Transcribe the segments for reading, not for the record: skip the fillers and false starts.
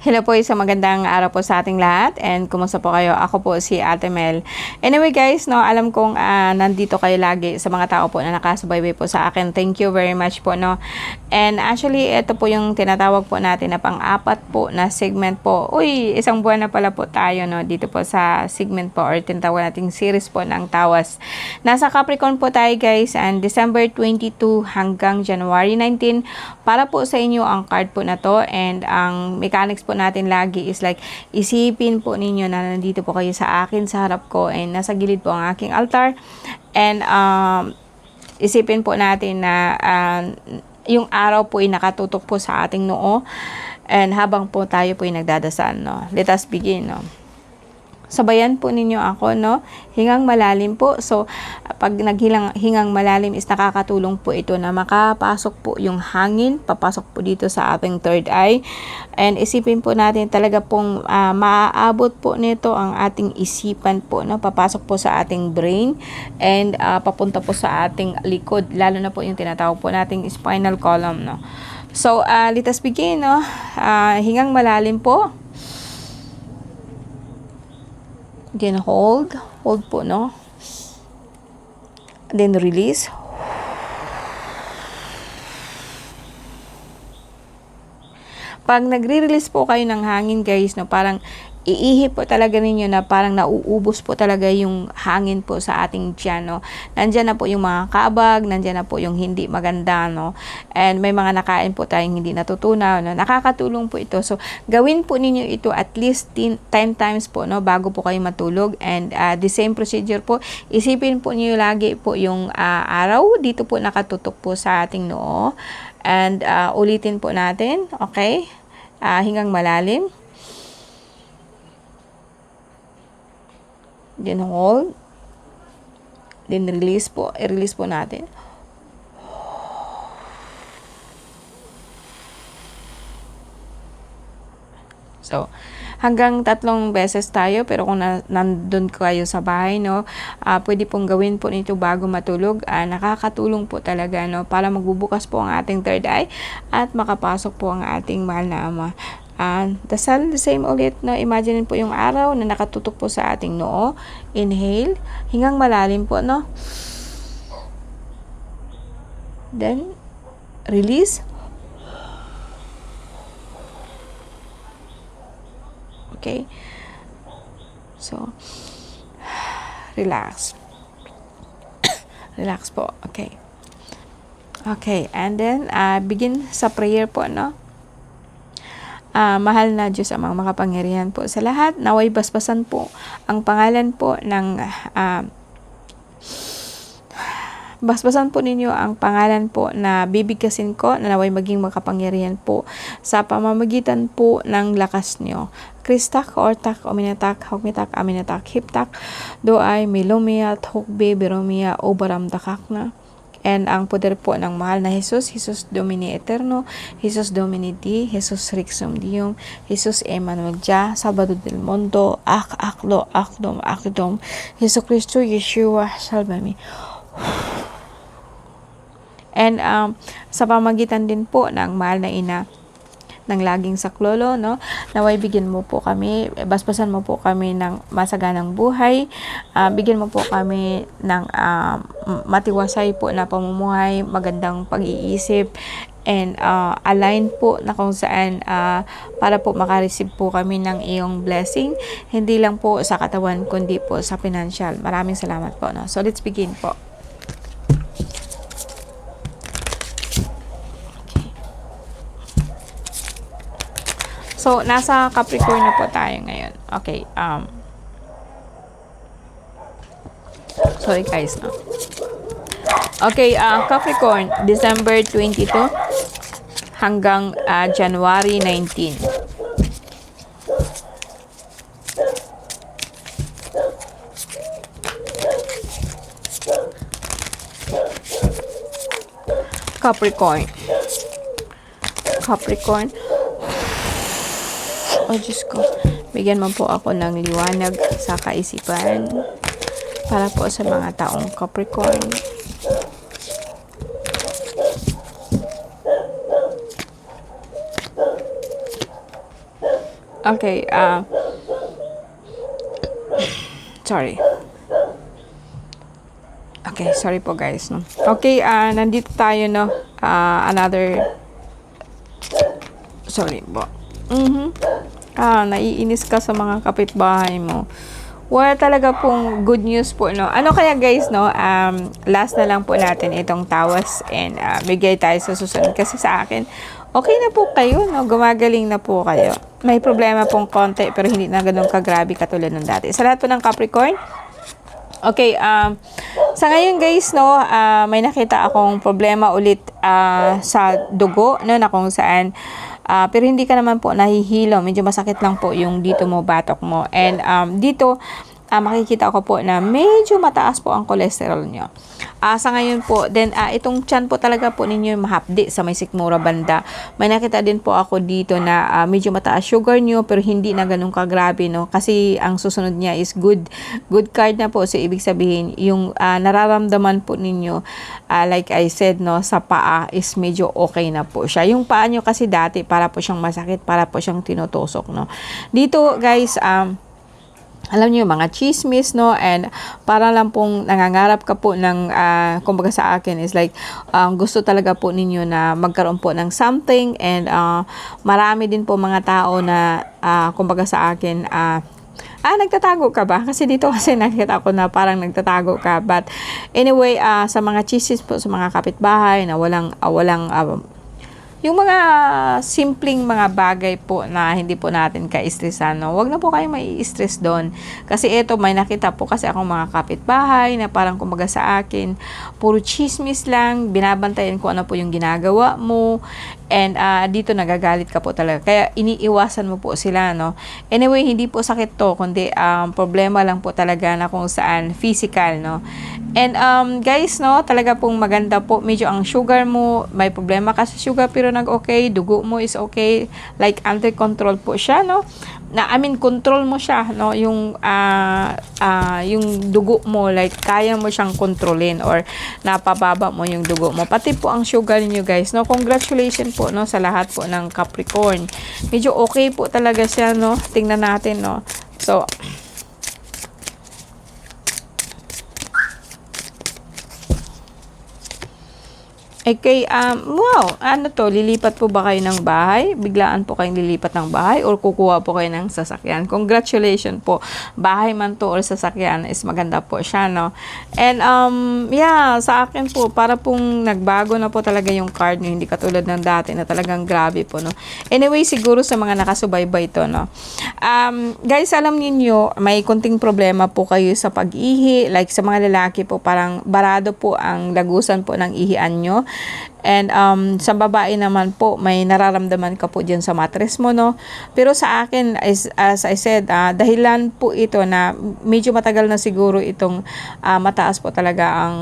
Hello po, isang magandang araw po sa ating lahat and kumusta po kayo? Ako po si Ate Mel. Anyway guys, no, alam kong nandito kayo lagi sa mga tao po na nakasubaybay po sa akin. Thank you very much po, no. And actually, ito po yung tinatawag po natin na pang-apat po na segment po. Uy, isang buwan na pala po tayo, no, dito po sa segment po or tinatawag nating series po ng tawas. Nasa Capricorn po tayo guys and December 22 hanggang January 19 para po sa inyo ang card po na to and ang mechanics po natin lagi is like isipin po ninyo na nandito po kayo sa akin sa harap ko and nasa gilid po ang aking altar and isipin po natin na yung araw po ay nakatutok po sa ating noo and habang po tayo po ay nagdadasal, no. Let us begin, no. Sabayan po ninyo ako, no. Hingang malalim po. So, pag hingang malalim is nakakatulong po ito na makapasok po yung hangin, papasok po dito sa ating third eye. And isipin po natin talaga pong maaabot po nito ang ating isipan po, no. Papasok po sa ating brain and papunta po sa ating likod, lalo na po yung tinatawag po nating spinal column, no. So, let us begin, no. Hingang malalim po. Then hold po, no. Then release. Pag nagre-release po kayo ng hangin guys, no, parang iihip po talaga ninyo na parang nauubos po talaga yung hangin po sa ating tiyan, no. Nandyan na po yung mga kabag, nandyan na po yung hindi maganda, no. And may mga nakain po tayong hindi natutunaw, no. Nakakatulong po ito. So, gawin po ninyo ito at least 10 times po, no, bago po kayo matulog. And the same procedure po, isipin po niyo lagi po yung araw. Dito po nakatutok po sa ating noo. And ulitin po natin, okay? Hingang malalim. Then hold. Then release po. I-release po natin. So, hanggang 3 beses tayo. Pero kung nandun kayo sa bahay, no, pwede pong gawin po nito bago matulog. Nakakatulong po talaga, no, para magbubukas po ang ating third eye at makapasok po ang ating mahal na ama. Dasal, the same ulit, no. Imagine po yung araw na nakatutok po sa ating noo. Inhale, hingang malalim po, no. Then release. Okay, so relax. Relax po. Okay, and then begin sa prayer po, no. Mahal na Diyos amang makapangyarihan po sa lahat, naway basbasan po ang pangalan po ng basbasan po ninyo ang pangalan po na bibigkasin ko na naway maging makapangyarihan po sa pamamagitan po ng lakas nyo. Kristak, ortak, ominatak, hokmitak, aminatak, hiptak, doay, milumia, hokbe, biromia, obaramdakak na. And ang poder po ng mahal na Jesus, Jesus Domini Eterno, Jesus Domini Di, Jesus Rixum Dium, Jesus Emmanuel Jah, Salvador del Mundo, Aklo, Akdom, Akdom, Jesus Cristo, Yeshua, salva me. And sa pamagitan din po ng mahal na ina ng laging saklolo, no, naway bigyan mo po kami, basbasan mo po kami ng masaganang buhay, bigyan mo po kami ng matiwasay po na pamumuhay, magandang pag-iisip, and align po na kung saan para po makareceive po kami ng iyong blessing, hindi lang po sa katawan kundi po sa financial. Maraming salamat po, no. So let's begin po. So, nasa Capricorn na po tayo ngayon. Okay, sorry guys, no. Okay, Capricorn, December 22 hanggang January 19. Capricorn. Oh, Diyos ko. Bigyan mo po ako ng liwanag sa kaisipan para po sa mga taong Capricorn. Okay, sorry. Okay, sorry po guys, no. Okay, nandito tayo, no. Another, sorry po. Naiinis ka sa mga kapitbahay mo. Well, talaga pong good news po, no. Ano kaya guys, no, last na lang po natin itong tawas and bigay tayo sa susunod. Kasi sa akin, okay na po kayo, no. Gumagaling na po kayo. May problema pong konti pero hindi na ganun kagrabe katulad ng dati. Sa lahat po ng Capricorn, okay, sa ngayon guys, no, may nakita akong problema ulit sa dugo, no, na kung saan pero hindi ka naman po nahihilo. Medyo masakit lang po yung dito mo, batok mo. And dito, makikita ko po na medyo mataas po ang cholesterol nyo. Sa ngayon po, then itong tiyan po talaga po ninyo mahapdi sa may sikmura banda. May nakita din po ako dito na medyo mataas sugar nyo pero hindi na ganun kagrabe, no? Kasi ang susunod niya is good card na po. So ibig sabihin, yung nararamdaman po ninyo, like I said, no, sa paa is medyo okay na po siya. Yung paa nyo kasi dati para po siyang masakit, para po siyang tinutusok, no? Dito guys, alam niyo mga chismis, no, and para lang pong nangangarap ka po ng kumbaga sa akin is like gusto talaga po ninyo na magkaroon po ng something and marami din po mga tao na kumbaga sa akin nagtatago ka ba? Kasi dito kasi nakita ko na parang nagtatago ka. But anyway, sa mga chismis po sa mga kapitbahay na walang yung mga simpleng mga bagay po na hindi po natin ka-stressan, no? Huwag na po kayo mai-stress doon. Kasi ito, may nakita po kasi akong mga kapitbahay na parang kumbaga sa akin, puro chismis lang, binabantayan ko ano po yung ginagawa mo, and dito nagagalit ka po talaga. Kaya iniiwasan mo po sila, no? Anyway, hindi po sakit to, kundi problema lang po talaga na kung saan physical, no? And guys, no, talaga pong maganda po. Medyo ang sugar mo, may problema ka sa sugar pero nag-okay, dugo mo is okay. Like under control po siya, no? Control mo siya, no? Yung dugo mo, like kaya mo siyang kontrolin or napababa mo yung dugo mo. Pati po ang sugar niyo, guys, no? Congratulations po, no, sa lahat po ng Capricorn. Medyo okay po talaga siya, no? Tingnan natin, no? So, okay, wow, ano to, lilipat po ba kayo ng bahay? Biglaan po kayong lilipat ng bahay or kukuha po kayo ng sasakyan? Congratulations po, bahay man to or sasakyan is maganda po siya, no? And, yeah, sa akin po, para pong nagbago na po talaga yung card nyo, hindi katulad ng dati na talagang grabe po, no? Anyway, siguro sa mga nakasubaybay to, no? Guys, alam niyo may kunting problema po kayo sa pag-ihi, like sa mga lalaki po, parang barado po ang lagusan po ng ihian nyo. And sa babae naman po, may nararamdaman ka po dyan sa mattress mo, no? Pero sa akin, as I said, dahilan po ito na medyo matagal na siguro itong mataas po talaga ang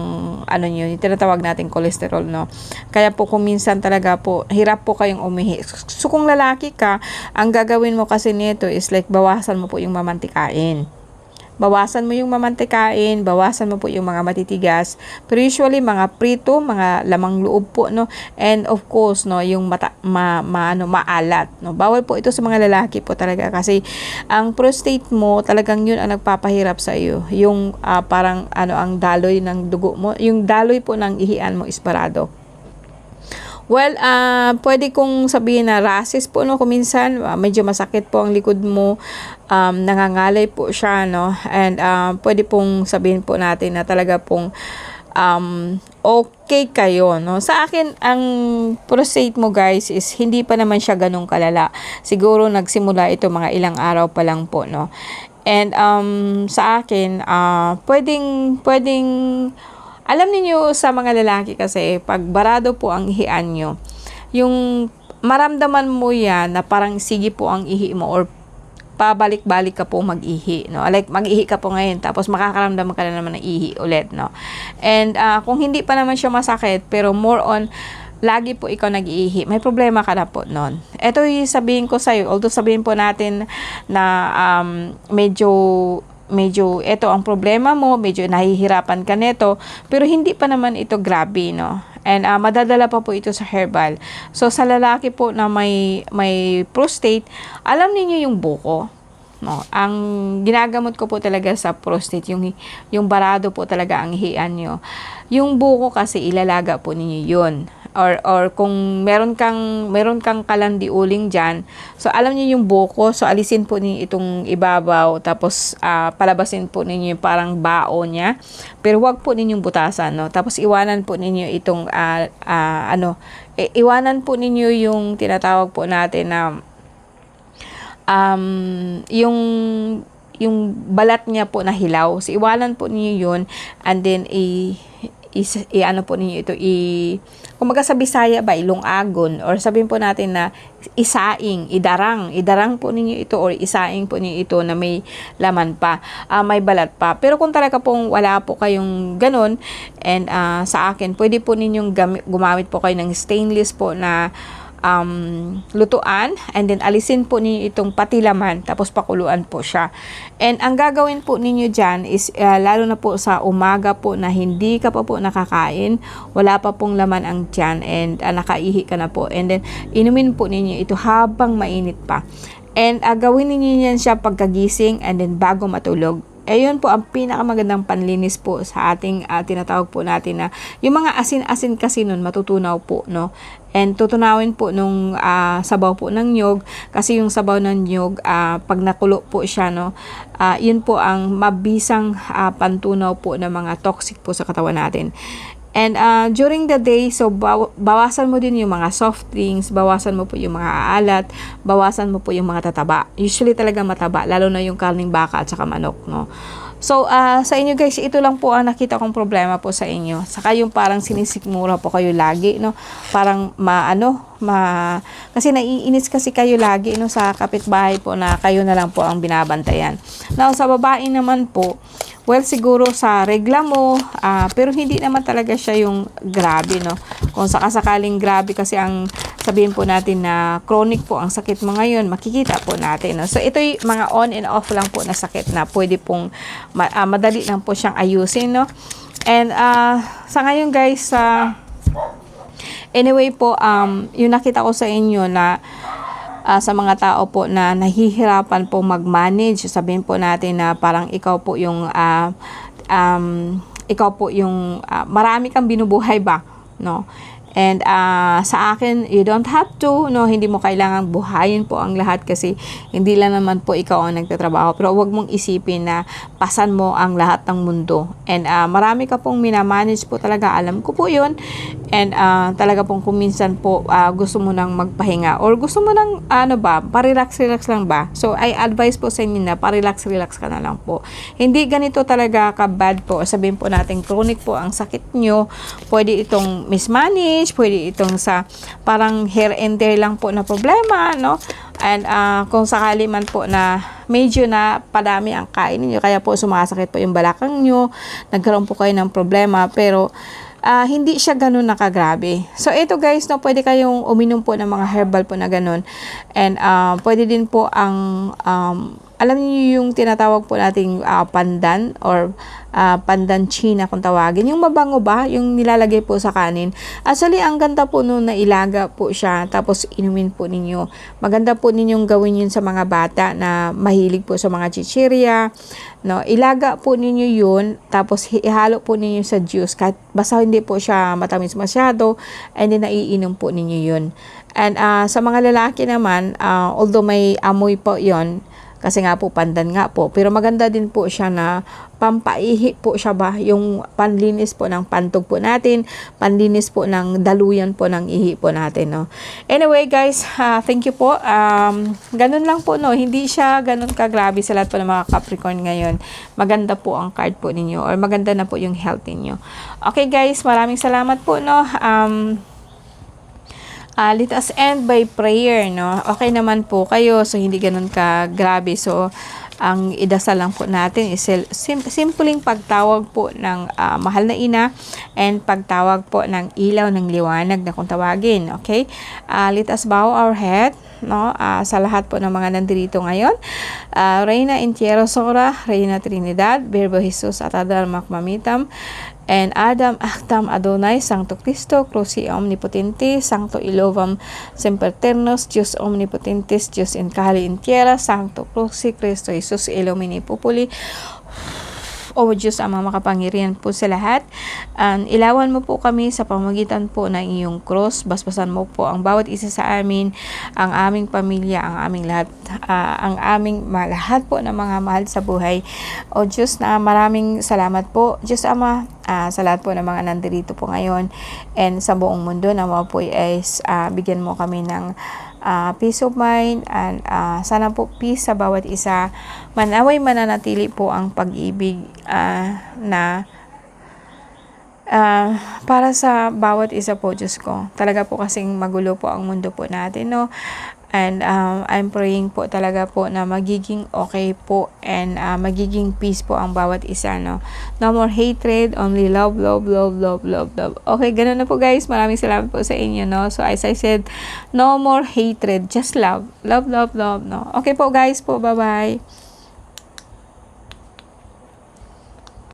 ano nyo, yung tinatawag nating cholesterol, no? Kaya po kung minsan talaga po, hirap po kayong umihi. So kung lalaki ka, ang gagawin mo kasi nito is like bawasan mo po yung mamantikain. Bawasan mo yung mamantikain, bawasan mo po yung mga matitigas. Pero usually mga prito, mga lamang loob po, no. And of course, no, yung maalat, no. Bawal po ito sa mga lalaki po talaga kasi ang prostate mo talagang yun ang nagpapahirap sa iyo. Yung parang ang daloy ng dugo mo, yung daloy po ng ihian mo is parado. Well, pwede kong sabihin na rashes po, no, kuminsan medyo masakit po ang likod mo, nangangalay po siya, no, and pwede pong sabihin po natin na talaga pong okay kayo, no. Sa akin, ang prostate mo, guys, is hindi pa naman siya ganun kalala. Siguro nagsimula ito mga ilang araw pa lang po, no. And sa akin, pwedeng alam niyo sa mga lalaki kasi, pag barado po ang ihian nyo, yung maramdaman mo yan na parang sige po ang ihi mo or pabalik-balik ka po mag-ihi, no? Like, mag-ihi ka po ngayon, tapos makakaramdam ka na naman ng ihi ulit, no? And kung hindi pa naman siya masakit, pero more on, lagi po ikaw nag-iihi, may problema ka na po nun. Ito yung sabihin ko sa'yo, although sabihin po natin na medyo ito ang problema mo, medyo nahihirapan ka nito, pero hindi pa naman ito grabe, no? And madadala pa po ito sa herbal. So sa lalaki po na may prostate, alam niyo yung buko. No, ang ginagamot ko po talaga sa prostate, yung barado po talaga ang hian nyo. Yung buko kasi ilalaga po ninyo yun. Or kung meron kang kalandiuling dyan, so alam niyo yung buko, so alisin po ninyo itong ibabaw, tapos palabasin po ninyo yung parang bao niya, pero wag po ninyong butasan, no? Tapos iwanan po ninyo itong iwanan po ninyo yung tinatawag po natin na yung balat niya po na hilaw. So, iwanan po niyo yun, and then ano po ninyo ito, kumaga sa Bisaya ba, ilong-agon, or sabihin po natin na idarang po ninyo ito, or isaing po ninyo ito na may laman pa, may balat pa. Pero kung talaga pong wala po kayong ganun, and sa akin, pwede po ninyong gumamit po kayo ng stainless po na lutuan, and then alisin po ninyo itong pati laman, tapos pakuluan po siya. And ang gagawin po ninyo dyan is lalo na po sa umaga po na hindi ka pa po nakakain, wala pa pong laman ang tiyan, and nakaihi ka na po, and then inumin po ninyo ito habang mainit pa. And gawin ninyo yan siya pagkagising, and then bago matulog. Ayun po ang pinakamagandang panlinis po sa ating tinatawag po natin na yung mga asin-asin kasi nun matutunaw po, no? And tutunawin po nung sabaw po ng nyog, kasi yung sabaw ng nyog pag nakulo po siya, no, yun po ang mabisang pantunaw po ng mga toxic po sa katawan natin. And during the day, so bawasan mo din yung mga soft drinks, bawasan mo po yung mga aalat, bawasan mo po yung mga tataba. Usually talaga mataba, lalo na yung karning baka at saka manok, no? So, sa inyo guys, ito lang po ang nakita kong problema po sa inyo. Saka yung parang sinisikmura po kayo lagi, no? Parang kasi naiinis kasi kayo lagi, no, sa kapitbahay po na kayo na lang po ang binabantayan. Now, sa babae naman po, well, siguro sa regla mo, pero hindi naman talaga siya yung grabe, no? Kung sakasakaling grabe kasi ang sabihin po natin na chronic po ang sakit mo ngayon, makikita po natin, no? So, ito'y mga on and off lang po na sakit na pwede pong madali lang po siyang ayusin, no? And sa ngayon guys, anyway po, yung nakita ko sa inyo na sa mga tao po na nahihirapan po mag-manage, sabihin po natin na parang ikaw po yung marami kang binubuhay ba, no? And sa akin, you don't have to, no, hindi mo kailangang buhayin po ang lahat, kasi hindi lang naman po ikaw ang nagtatrabaho, pero wag mong isipin na pasan mo ang lahat ng mundo. And marami ka pong minamanage po talaga, alam ko po yun. And talaga pong kuminsan po gusto mo nang magpahinga, or gusto mo nang parelax lang ba. So I advise po sa inyo na parelax ka na lang po. Hindi ganito talaga ka-bad po. Sabihin po natin chronic po ang sakit nyo, pwede itong mismanage, pwede itong sa parang hair and tear lang po na problema, no? And kung sakali man po na medyo na padami ang kain niyo, kaya po sumasakit po yung balakang nyo, nagkaroon po kayo ng problema, pero hindi siya ganun nakagrabe. So ito guys, no, pwede kayong uminom po ng mga herbal po na ganun. And pwede din po ang alam niyo yung tinatawag po nating pandan, or pandan China kung tawagin. Yung mabango ba, yung nilalagay po sa kanin. Actually, ang ganda po nun na ilaga po siya, tapos inumin po ninyo. Maganda po ninyong gawin yun sa mga bata na mahilig po sa mga chichirya, no? Ilaga po ninyo yun, tapos ihalo po ninyo sa juice, kahit basta hindi po siya matamis masyado, and then naiinom po ninyo yun. And sa mga lalaki naman, although may amoy po yon, kasi nga po pandan nga po, pero maganda din po siya na pampaihi po siya ba, yung panlinis po ng pantog po natin, panlinis po ng daluyan po ng ihi po natin, no? Anyway guys, thank you po. Ganun lang po, no, hindi siya ganun kagrabe sa lahat po ng mga Capricorn ngayon. Maganda po ang card po ninyo, or maganda na po yung health ninyo. Okay guys, maraming salamat po, no. Let us end by prayer, no? Okay naman po kayo, so hindi ganun ka grabe. So, ang idasal lang po natin is simpleng pagtawag po ng mahal na ina, and pagtawag po ng ilaw ng liwanag na kung tawagin, okay? Let us bow our head. no, sa lahat po ng mga nandito ngayon. Reina Entierro Sora, Reina Trinidad, Verbo Jesus at Adal Makmamitam, and Adam Actam Adonai, Sancto Cristo, Cruci Omnipotente, Sancto Ilovam Semperternos, Dios Omnipotentes, Dios in Cali in Tierra, Sancto Cruci Cristo Jesus, Illumini Populi. O Diyos Ama makapangyarihan po sa lahat, ilawan mo po kami sa pamagitan po ng iyong cross. Basbasan mo po ang bawat isa sa amin, ang aming pamilya, ang aming lahat, ang aming lahat po ng mga mahal sa buhay. O Diyos na maraming salamat po Diyos Ama, sa lahat po ng mga nandito po ngayon and sa buong mundo, na po ay bigyan mo kami ng peace of mind, and sana po peace sa bawat isa. Manaway mananatili po ang pag-ibig na para sa bawat isa po, Diyos ko. Talaga po kasing magulo po ang mundo po natin, no? And I'm praying po talaga po na magiging okay po, and magiging peace po ang bawat isa, no? No more hatred, only love, love, love, love, love, love. Okay, ganun na po guys. Maraming salamat po sa inyo, no? So as I said, no more hatred, just love. Love, love, love, no? Okay po guys po, bye-bye.